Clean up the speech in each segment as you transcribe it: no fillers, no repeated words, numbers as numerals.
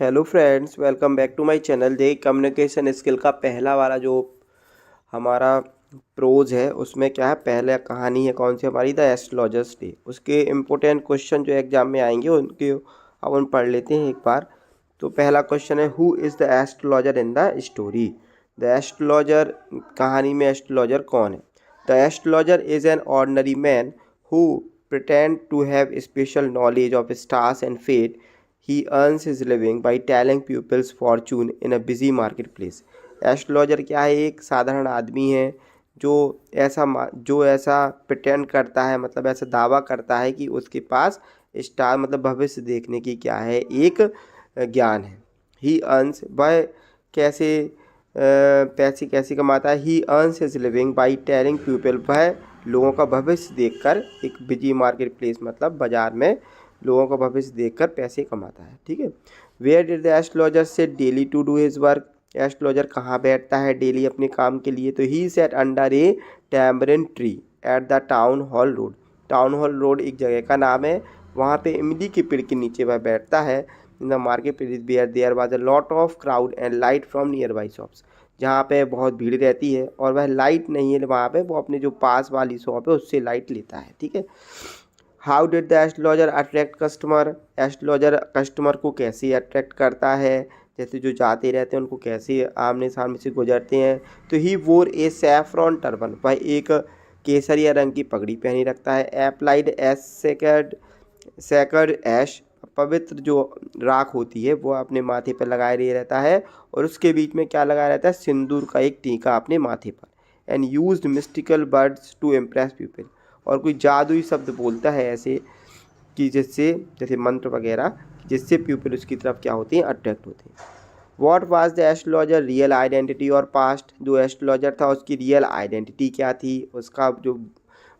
Hello friends, welcome back to my channel. The communication skill का पहला वाला जो हमारा प्रोज है उसमें क्या है, पहले कहानी है कौन सी हमारी, द एस्ट्रोलॉजर्स डे। उसके इम्पोर्टेंट क्वेश्चन जो एग्जाम में आएंगे उनके अपन पढ़ लेते हैं एक बार। तो पहला क्वेश्चन है, who is the astrologer in the story. The astrologer, कहानी में एस्ट्रोलॉजर कौन है। The astrologer is an ordinary man who pretend to have special knowledge of stars and fate. He earns his living by telling people's fortune in a busy marketplace. Astrologer क्या है, एक साधारण आदमी है जो ऐसा प्रिटेंड करता है, मतलब ऐसा दावा करता है कि उसके पास स्टार मतलब भविष्य देखने की क्या है, एक ज्ञान है। ही अर्न्स, वह कैसे पैसे कैसे कमाता है। ही earns his living by telling people, वह लोगों का भविष्य देखकर, एक बिजी मार्केट प्लेस मतलब बाजार में लोगों का भविष्य देखकर पैसे कमाता है। ठीक है। Where did the astrologer sit daily to do his work. Astrologer कहाँ बैठता है डेली अपने काम के लिए। तो he sat under a tamarind tree at the town hall road. Town hall road एक जगह का नाम है, वहाँ पे इमली के पेड़ के नीचे वह बैठता है। In the market place where there was a lot of crowd and light from nearby shops. जहाँ पे बहुत भीड़ रहती है और वह लाइट नहीं है वहाँ पे, वो अपने जो पास वाली शॉप है उससे लाइट लेता है। ठीक है। How did the astrologer attract customer. Astrologer customer को कैसे अट्रैक्ट करता है, जैसे जो जाते रहते हैं उनको कैसे आमने सामने से गुजरते हैं। तो ही वोर ए सैफरॉन टर्बन, वह एक केसरिया रंग की पगड़ी पहनी रखता है। एप्लाइड एस सेकर्ड ऐश, पवित्र जो राख होती है वो अपने माथे पर लगाए रहता है, और उसके बीच में क्या लगाया रहता है, सिंदूर का एक टीका अपने माथे पर। And used mystical words to impress people, और कोई जादुई शब्द बोलता है ऐसे कि जिससे, जैसे मंत्र वगैरह, जिससे पीपल उसकी तरफ क्या होते हैं, अट्रैक्ट होते हैं। What was the astrologer real identity और पास्ट। जो एस्ट्रोलॉजर था उसकी रियल आइडेंटिटी क्या थी, उसका जो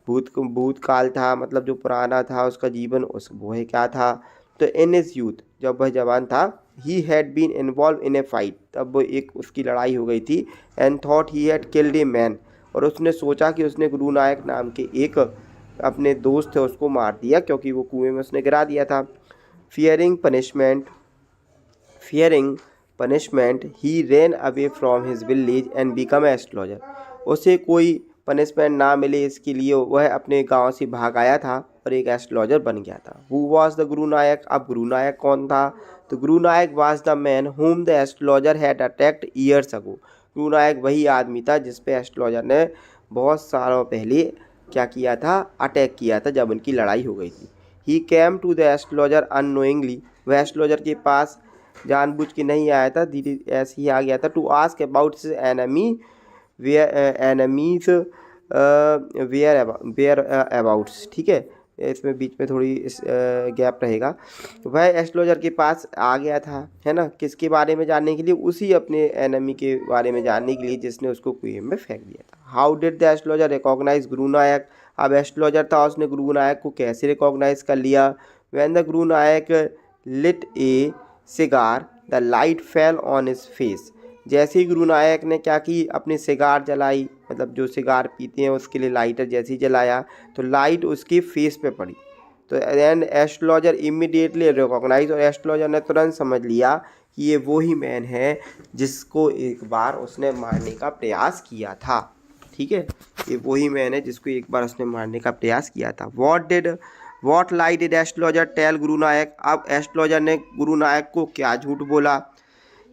भूतकाल था, मतलब जो पुराना था उसका जीवन, उस वो है क्या था। तो इन इज यूथ, जब वह जवान था, he had been involve in a fight, तब वो एक उसकी लड़ाई हो गई थी। And thought he had killed a man, और उसने सोचा कि उसने गुरु नायक नाम के एक अपने दोस्त थे उसको मार दिया, क्योंकि वो कुएं में उसने गिरा दिया था। Fearing punishment he rain away from his village and become astrologer. उसे कोई पनिशमेंट ना मिले इसके लिए वह अपने गांव से भाग आया था और एक एस्ट्रोलॉजर बन गया था। Who was the Guru Nayak. अब गुरु नायक कौन था। तो Guru Nayak was the man whom the astrologer had attacked years ago. Guru Nayak वही आदमी था जिस पे एस्ट्रोलॉजर ने बहुत सालों पहले क्या किया था, अटैक किया था, जब उनकी लड़ाई हो गई थी। He came to the astrologer unknowingly, वह एस्ट्रोलॉजर के पास जानबूझ के नहीं आया था, धीरे ऐसे ही आ गया था। To ask about his enemy enemies whereabouts. ठीक है, इसमें बीच में थोड़ी गैप रहेगा। वह एस्ट्रोलॉजर के पास आ गया था, है ना, किसके बारे में जानने के लिए, उसी अपने एनमी के बारे में जानने के लिए जिसने उसको कुएं में फेंक दिया था। How did the astrologer recognise Guru Nayak. अब एस्ट्रोलॉजर था, उसने गुरु नायक को कैसे रिकॉग्नाइज कर लिया। When the Guru Nayak lit a cigar the light fell on his face. जैसे ही गुरु नायक ने क्या की, अपनी सिगार जलाई, मतलब जो सिगार पीते हैं उसके लिए लाइटर जैसे ही जलाया तो लाइट उसके फेस पे पड़ी। तो एंड एस्ट्रोलॉजर इमीडिएटली रिकॉग्नाइज, और एस्ट्रोलॉजर ने तुरंत समझ लिया कि ये वही मैन है जिसको एक बार उसने मारने का प्रयास किया था। ठीक है, ये वही मैन है जिसको एक बार उसने मारने का प्रयास किया था। What lie did astrologer tell Guru Nayak. अब एस्ट्रोलॉजर ने गुरु नायक को क्या झूठ बोला।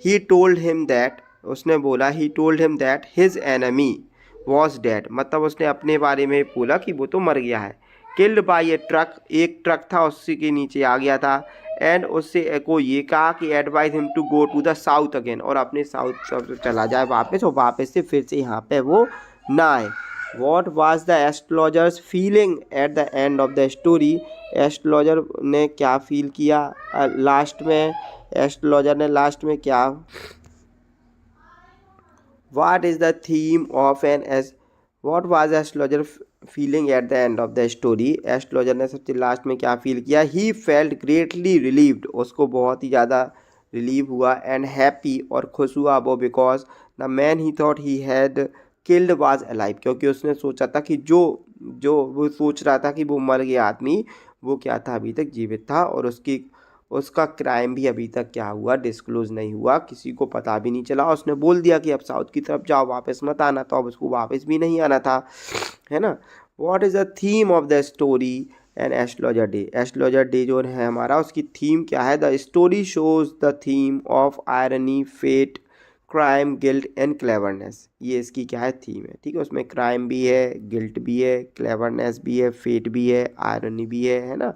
ही टोल्ड हिम दैट, उसने बोला, he told him that his enemy was dead, मतलब उसने अपने बारे में बोला कि वो तो मर गया है। किल्ड बाई ए ट्रक, एक ट्रक था उसी के नीचे आ गया था। एंड उससे को ये कहा कि advise him to go to the south again, और अपने साउथ चला जाए वापस, और वापस से फिर से यहाँ पे वो ना आए। What was the astrologers feeling at the end of the story. Astrologer ने क्या फील किया लास्ट में, एस्ट्रोलॉजर ने लास्ट में क्या, what is the theme of an as what was astrologer feeling at the end of the story। Astrologer ने सबसे last में क्या फील किया। he felt greatly relieved, उसको बहुत ही ज़्यादा रिलीव हुआ, and happy, और खुश हुआ वो, because the man he thought he had killed was alive, क्योंकि उसने सोचा था कि जो वो सोच रहा था कि वो मर गया आदमी, वो क्या था, अभी तक जीवित था, और उसका क्राइम भी अभी तक क्या हुआ, डिस्क्लोज नहीं हुआ, किसी को पता भी नहीं चला। उसने बोल दिया कि अब साउथ की तरफ जाओ, वापस मत आना, तो अब उसको वापस भी नहीं आना था, है ना। What is the theme of the story and astrologer day? Astrologer day जो है हमारा, उसकी थीम क्या है? The story shows the theme of irony, fate, crime, guilt and cleverness. ये इसकी क्या है, थीम है, ठीक है। उसमें क्राइम भी है, गिल्ट भी है, क्लेवरनेस भी है, फेट भी है, आयरनी भी है ना।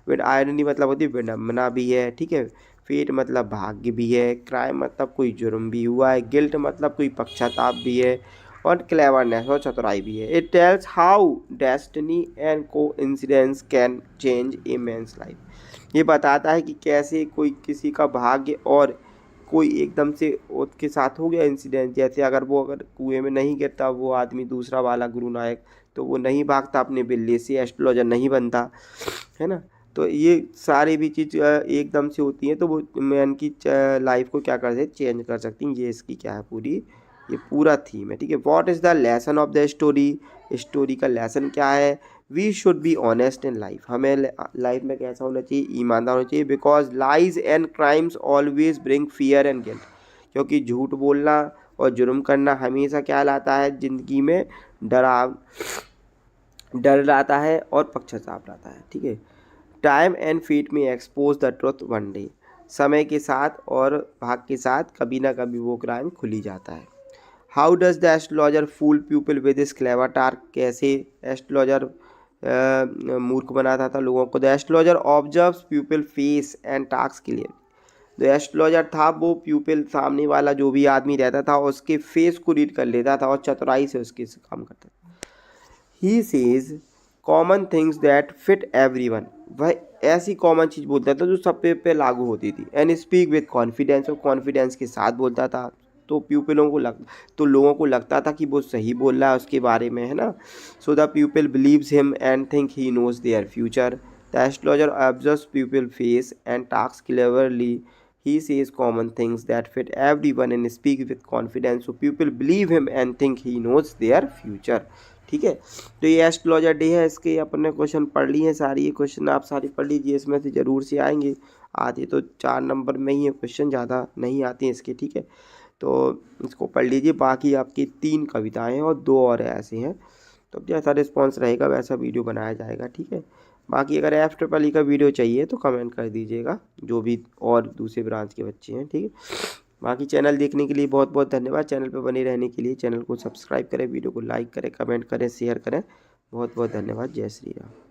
विद आयरनी मतलब होती है विडम्बना भी है, ठीक है। फेट मतलब भाग्य भी है, क्राइम मतलब कोई जुर्म भी हुआ है, गिल्ट मतलब कोई पश्चाताप भी है, और क्लेवरनेस और चतुराई भी है। It tells how destiny and coincidence can change a man's life. ये बताता है कि कैसे कोई किसी का भाग्य और कोई एकदम से उसके साथ हो गया इंसिडेंट, जैसे अगर कुएं में नहीं गिरता वो आदमी, दूसरा वाला गुरु नायक, तो वो नहीं भागता अपने बिल्ली से, एस्ट्रोलॉजर नहीं बनता, है ना। तो ये सारी भी चीज़ एकदम से होती हैं, तो वो मैन की लाइफ को क्या कर सकते, चेंज कर सकती हैं। ये इसकी क्या है, पूरी ये पूरा थीम है, ठीक है। What is the lesson of the story? Story का लेसन क्या है? We should be honest in life. हमें लाइफ में कैसा होना चाहिए, ईमानदार होना चाहिए। Because lies and crimes always bring fear and guilt. क्योंकि झूठ बोलना और जुर्म करना हमेशा क्या लाता है ज़िंदगी में, डर लाता है और पश्चाताप लाता है, ठीक है। टाइम एंड फेट में expose the truth one day. समय के साथ और भाग के साथ कभी ना कभी वो क्राइम खुल ही जाता है। How does the astrologer fool people with his clever task? कैसे एस्ट्रोलॉजर मूर्ख बनाता था लोगों को? The astrologer observes people face and task clear. जो एस्ट्रोलॉजर था वो प्यूपिल, सामने वाला जो भी आदमी रहता था, उसके फेस को रीड कर लेता था और चतुराई से उसके काम करता था। He says common things that fit everyone. वह ऐसी कॉमन चीज़ बोलता था जो सब पे लागू होती थी। एंड स्पीक विद कॉन्फिडेंस, और कॉन्फिडेंस के साथ बोलता था, तो लोगों को लगता था कि वो सही बोल रहा है उसके बारे में, है ना। So the people believes him and think he knows their future. The astrologer observes people face and talks cleverly. He says common things that fit everyone and speak with confidence, so people believe him and think he knows their future। ठीक है, तो ये astrologer day है, इसके अपने question पढ़ लिए हैं सारी। ये क्वेश्चन आप सारे पढ़ लीजिए, इसमें से ज़रूर से आएंगे। आते तो 4 नंबर में ही है क्वेश्चन, ज़्यादा नहीं आते हैं इसके, ठीक है। तो इसको पढ़ लीजिए। बाकी आपकी 3 कविताएँ हैं और 2 और ऐसे हैं, तो जैसा रिस्पॉन्स रहेगा वैसा वीडियो बनाया जाएगा, ठीक है। बाकी अगर FEE का वीडियो चाहिए तो कमेंट कर दीजिएगा, जो भी और दूसरे ब्रांच के बच्चे हैं, ठीक है। बाकी चैनल देखने के लिए बहुत बहुत धन्यवाद। चैनल पर बने रहने के लिए चैनल को सब्सक्राइब करें, वीडियो को लाइक करें, कमेंट करें, शेयर करें। बहुत बहुत धन्यवाद। जय श्री राम।